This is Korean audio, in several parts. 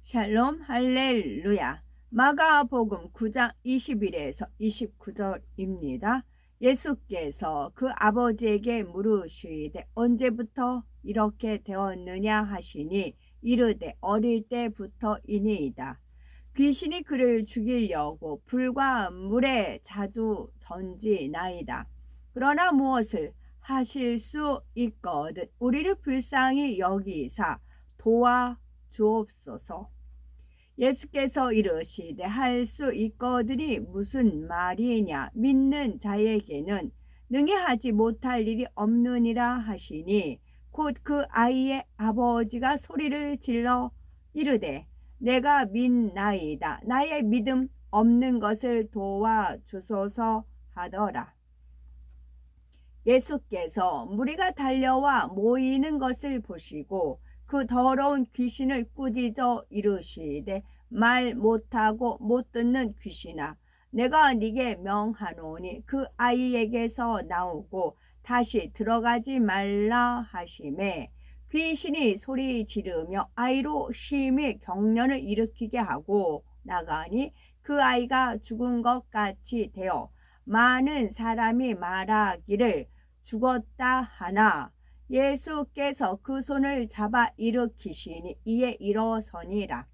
샬롬 할렐루야. 마가복음 9장 21에서 29절입니다. 예수께서 그 아버지에게 물으시되 언제부터 이렇게 되었느냐 하시니 이르되 어릴 때부터이니이다. 귀신이 그를 죽이려고 불과 물에 자주 던지나이다. 그러나 무엇을 하실 수 있거든 우리를 불쌍히 여기사 도와 주옵소서. 예수께서 이르시되 할 수 있거든이 무슨 말이냐 믿는 자에게는 능히 하지 못할 일이 없느니라 하시니 곧 그 아이의 아버지가 소리를 질러 이르되 내가 믿나이다 나의 믿음 없는 것을 도와주소서 하더라. 예수께서 무리가 달려와 모이는 것을 보시고 그 더러운 귀신을 꾸짖어 이르시되 말 못하고 못 듣는 귀신아 내가 네게 명하노니 그 아이에게서 나오고 다시 들어가지 말라 하시매 귀신이 소리 지르며 아이로 심히 경련을 일으키게 하고 나가니 그 아이가 죽은 것 같이 되어 많은 사람이 말하기를 죽었다 하나 예수께서 그 손을 잡아 일으키시니 이에 일어서니라.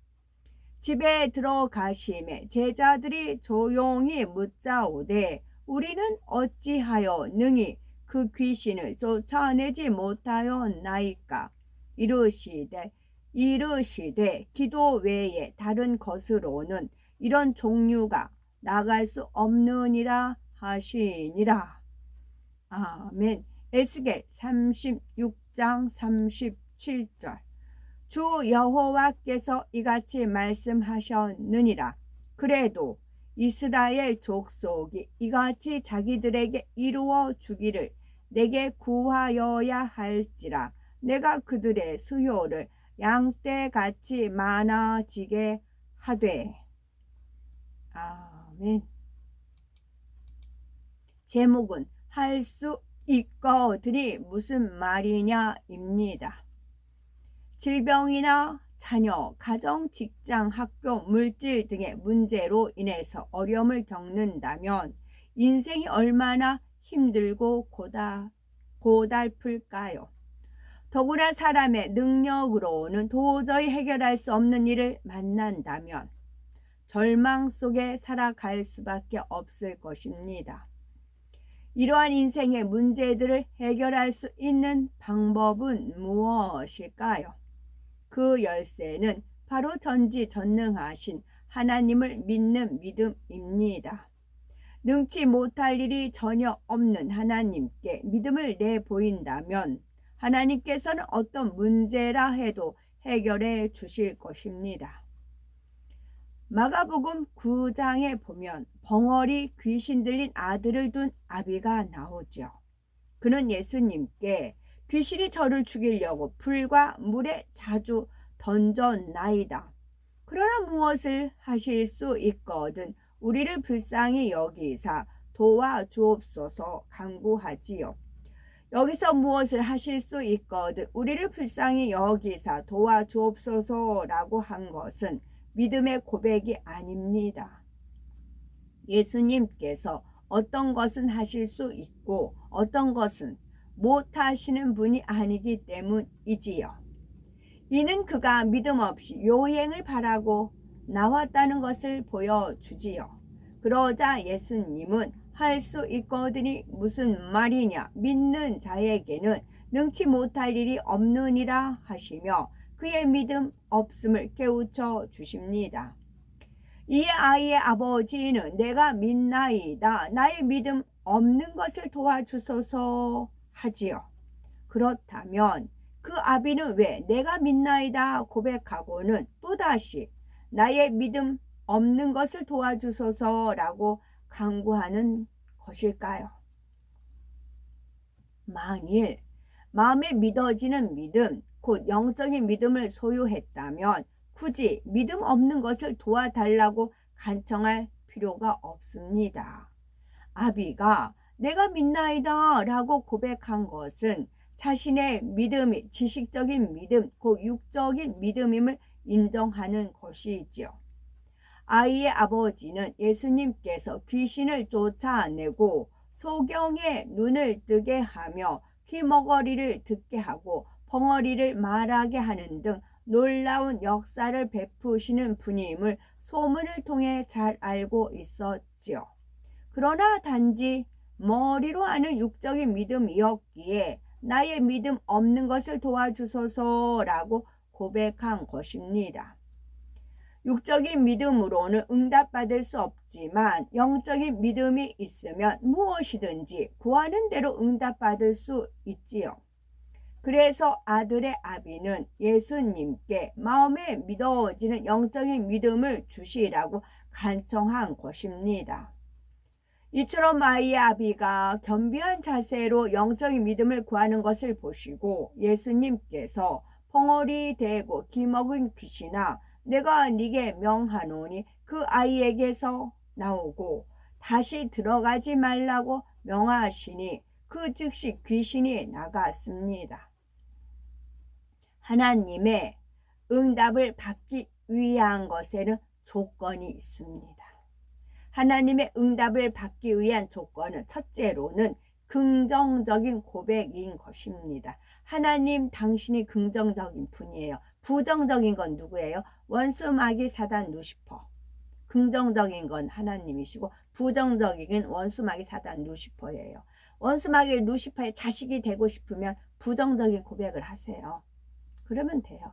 집에 들어가심에 제자들이 조용히 묻자오되 우리는 어찌하여 능히 그 귀신을 쫓아내지 못하였나이까. 이르시되 기도 외에 다른 것으로는 이런 종류가 나갈 수 없느니라 하시니라. 아멘. 에스겔 36장 37절. 주 여호와께서 이같이 말씀하셨느니라. 그래도 이스라엘 족속이 이같이 자기들에게 이루어 주기를 내게 구하여야 할지라 내가 그들의 수요를 양떼같이 많아지게 하되. 아멘. 제목은 할 수 있거든이 무슨 말이냐입니다. 질병이나 자녀, 가정, 직장, 학교, 물질 등의 문제로 인해서 어려움을 겪는다면 인생이 얼마나 힘들고 고달플까요? 더구나 사람의 능력으로는 도저히 해결할 수 없는 일을 만난다면 절망 속에 살아갈 수밖에 없을 것입니다. 이러한 인생의 문제들을 해결할 수 있는 방법은 무엇일까요? 그 열쇠는 바로 전지전능하신 하나님을 믿는 믿음입니다. 능치 못할 일이 전혀 없는 하나님께 믿음을 내보인다면 하나님께서는 어떤 문제라 해도 해결해 주실 것입니다. 마가복음 9장에 보면 벙어리 귀신 들린 아들을 둔 아비가 나오죠. 그는 예수님께 귀신이 저를 죽이려고 불과 물에 자주 던졌나이다. 그러나 무엇을 하실 수 있거든 우리를 불쌍히 여기사 도와주옵소서 간구하지요. 여기서 무엇을 하실 수 있거든 우리를 불쌍히 여기사 도와주옵소서라고 한 것은 믿음의 고백이 아닙니다. 예수님께서 어떤 것은 하실 수 있고 어떤 것은 못하시는 분이 아니기 때문이지요. 이는 그가 믿음 없이 요행을 바라고 나왔다는 것을 보여주지요. 그러자 예수님은 할 수 있거든이 무슨 말이냐 믿는 자에게는 능치 못할 일이 없느니라 하시며 그의 믿음 없음을 깨우쳐 주십니다. 이 아이의 아버지는 내가 믿나이다 나의 믿음 없는 것을 도와주소서 하지요. 그렇다면 그 아비는 왜 내가 믿나이다 고백하고는 또다시 나의 믿음 없는 것을 도와주소서라고 간구하는 것일까요? 만일 마음에 믿어지는 믿음, 곧 영적인 믿음을 소유했다면 굳이 믿음 없는 것을 도와달라고 간청할 필요가 없습니다. 아비가 내가 믿나이다 라고 고백한 것은 자신의 믿음이 지식적인 믿음, 곧 육적인 믿음임을 인정하는 것이지요. 아이의 아버지는 예수님께서 귀신을 쫓아내고 소경의 눈을 뜨게 하며 귀머거리를 듣게 하고 벙어리를 말하게 하는 등 놀라운 역사를 베푸시는 분임을 소문을 통해 잘 알고 있었지요. 그러나 단지 머리로 아는 육적인 믿음이었기에 나의 믿음 없는 것을 도와주소서라고 고백한 것입니다. 육적인 믿음으로는 응답받을 수 없지만 영적인 믿음이 있으면 무엇이든지 구하는 대로 응답받을 수 있지요. 그래서 아들의 아비는 예수님께 마음에 믿어지는 영적인 믿음을 주시라고 간청한 것입니다. 이처럼 아이의 아비가 겸비한 자세로 영적인 믿음을 구하는 것을 보시고 예수님께서 벙어리 대고 기먹은 귀신아 내가 네게 명하노니 그 아이에게서 나오고 다시 들어가지 말라고 명하시니 그 즉시 귀신이 나갔습니다. 하나님의 응답을 받기 위한 것에는 조건이 있습니다. 하나님의 응답을 받기 위한 조건은 첫째로는 긍정적인 고백인 것입니다. 하나님 당신이 긍정적인 분이에요. 부정적인 건 누구예요? 원수 마귀 사단 루시퍼. 긍정적인 건 하나님이시고 부정적인 원수 마귀 사단 루시퍼예요. 원수 마귀 루시퍼의 자식이 되고 싶으면 부정적인 고백을 하세요. 그러면 돼요.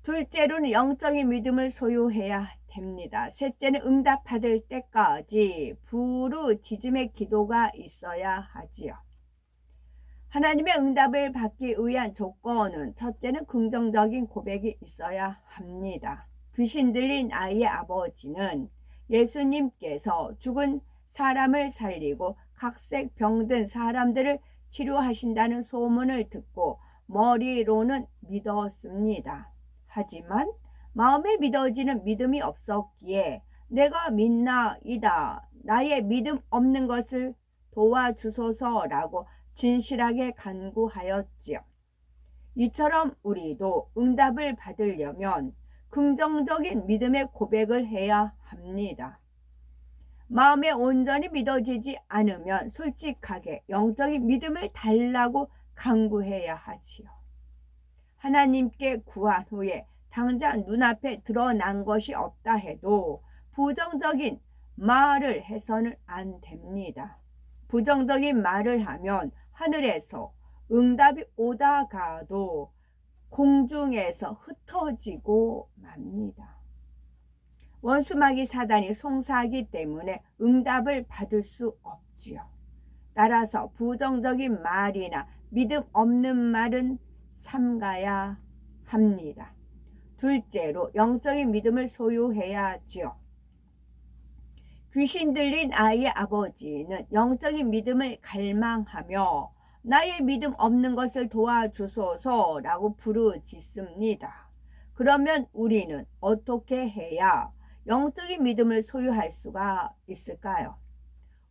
둘째로는 영적인 믿음을 소유해야 됩니다. 셋째는 응답받을 때까지 부르짖음의 기도가 있어야 하지요. 하나님의 응답을 받기 위한 조건은 첫째는 긍정적인 고백이 있어야 합니다. 귀신 들린 아이의 아버지는 예수님께서 죽은 사람을 살리고 각색 병든 사람들을 치료하신다는 소문을 듣고 머리로는 믿었습니다. 하지만 마음에 믿어지는 믿음이 없었기에 내가 믿나이다. 나의 믿음 없는 것을 도와주소서라고 진실하게 간구하였지요. 이처럼 우리도 응답을 받으려면 긍정적인 믿음의 고백을 해야 합니다. 마음에 온전히 믿어지지 않으면 솔직하게 영적인 믿음을 달라고 간구해야 하지요. 하나님께 구한 후에 당장 눈앞에 드러난 것이 없다 해도 부정적인 말을 해서는 안 됩니다. 부정적인 말을 하면 하늘에서 응답이 오다가도 공중에서 흩어지고 맙니다. 원수마귀 사단이 송사하기 때문에 응답을 받을 수 없지요. 따라서 부정적인 말이나 믿음 없는 말은 삼가야 합니다. 둘째로 영적인 믿음을 소유해야지요. 귀신 들린 아이의 아버지는 영적인 믿음을 갈망하며 나의 믿음 없는 것을 도와주소서라고 부르짖습니다. 그러면 우리는 어떻게 해야 영적인 믿음을 소유할 수가 있을까요?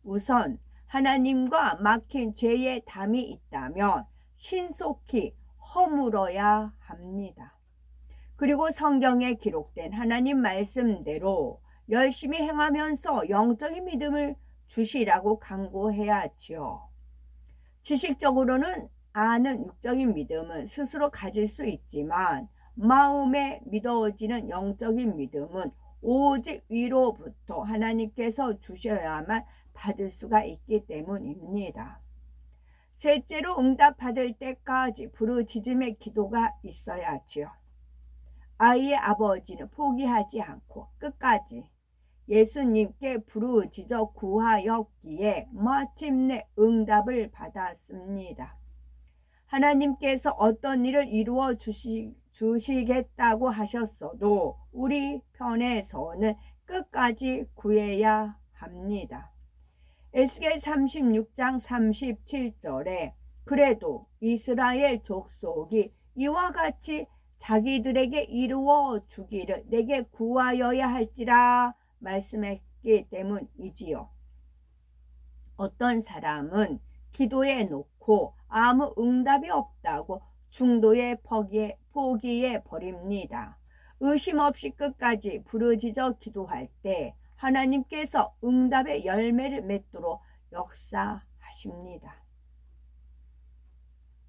우선 하나님과 막힌 죄의 담이 있다면 신속히 허물어야 합니다. 그리고 성경에 기록된 하나님 말씀대로 열심히 행하면서 영적인 믿음을 주시라고 간구해야지요. 지식적으로는 아는 육적인 믿음은 스스로 가질 수 있지만 마음에 믿어지는 영적인 믿음은 오직 위로부터 하나님께서 주셔야만 받을 수가 있기 때문입니다. 셋째로 응답받을 때까지 부르짖음의 기도가 있어야지요. 아이의 아버지는 포기하지 않고 끝까지 예수님께 부르짖어 구하였기에 마침내 응답을 받았습니다. 하나님께서 어떤 일을 이루어 주시겠다고 하셨어도 우리 편에서는 끝까지 구해야 합니다. 에스겔 36장 37절에 그래도 이스라엘 족속이 이와 같이 자기들에게 이루어 주기를 내게 구하여야 할지라 말씀했기 때문이지요. 어떤 사람은 기도해 놓고 아무 응답이 없다고 중도에 포기해 버립니다. 의심 없이 끝까지 부르짖어 기도할 때 하나님께서 응답의 열매를 맺도록 역사하십니다.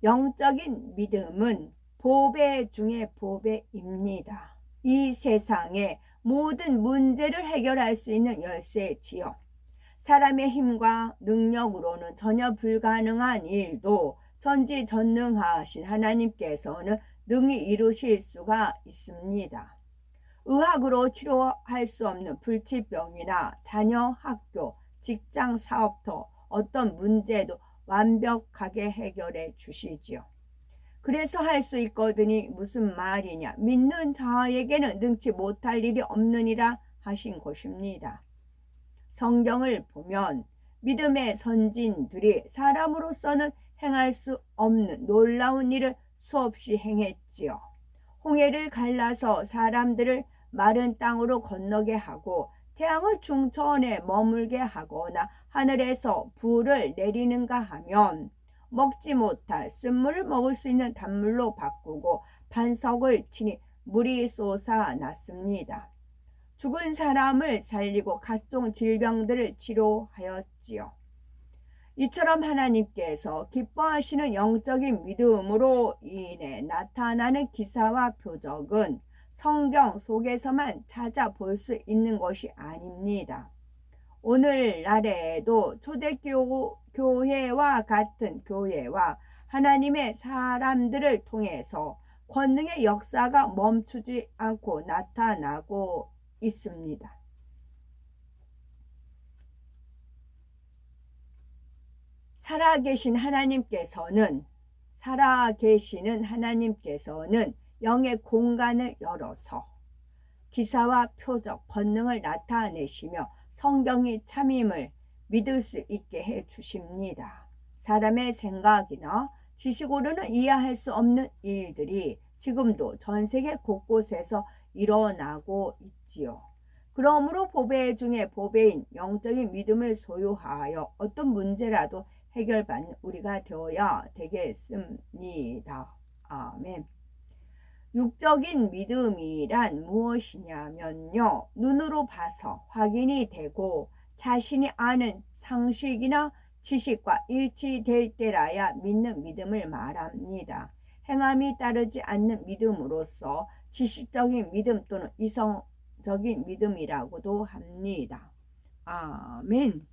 영적인 믿음은 보배 중의 보배입니다. 이 세상의 모든 문제를 해결할 수 있는 열쇠지요. 사람의 힘과 능력으로는 전혀 불가능한 일도 전지전능하신 하나님께서는 능히 이루실 수가 있습니다. 의학으로 치료할 수 없는 불치병이나 자녀 학교, 직장 사업터 어떤 문제도 완벽하게 해결해 주시지요. 그래서 할 수 있거든이 무슨 말이냐. 믿는 자에게는 능치 못할 일이 없느니라 하신 것입니다. 성경을 보면 믿음의 선진들이 사람으로서는 행할 수 없는 놀라운 일을 수없이 행했지요. 홍해를 갈라서 사람들을 마른 땅으로 건너게 하고 태양을 중천에 머물게 하거나 하늘에서 불을 내리는가 하면 먹지 못할 쓴물을 먹을 수 있는 단물로 바꾸고 반석을 치니 물이 솟아났습니다. 죽은 사람을 살리고 각종 질병들을 치료하였지요. 이처럼 하나님께서 기뻐하시는 영적인 믿음으로 인해 나타나는 기사와 표적은 성경 속에서만 찾아볼 수 있는 것이 아닙니다. 오늘날에도 초대교회와 같은 교회와 하나님의 사람들을 통해서 권능의 역사가 멈추지 않고 나타나고 있습니다. 살아계시는 하나님께서는 영의 공간을 열어서 기사와 표적, 권능을 나타내시며 성경이 참임을 믿을 수 있게 해 주십니다. 사람의 생각이나 지식으로는 이해할 수 없는 일들이 지금도 전 세계 곳곳에서 일어나고 있지요. 그러므로 보배 중에 보배인 영적인 믿음을 소유하여 어떤 문제라도 해결받는 우리가 되어야 되겠습니다. 아멘. 육적인 믿음이란 무엇이냐면요. 눈으로 봐서 확인이 되고 자신이 아는 상식이나 지식과 일치될 때라야 믿는 믿음을 말합니다. 행함이 따르지 않는 믿음으로서 지식적인 믿음 또는 이성적인 믿음이라고도 합니다. 아멘.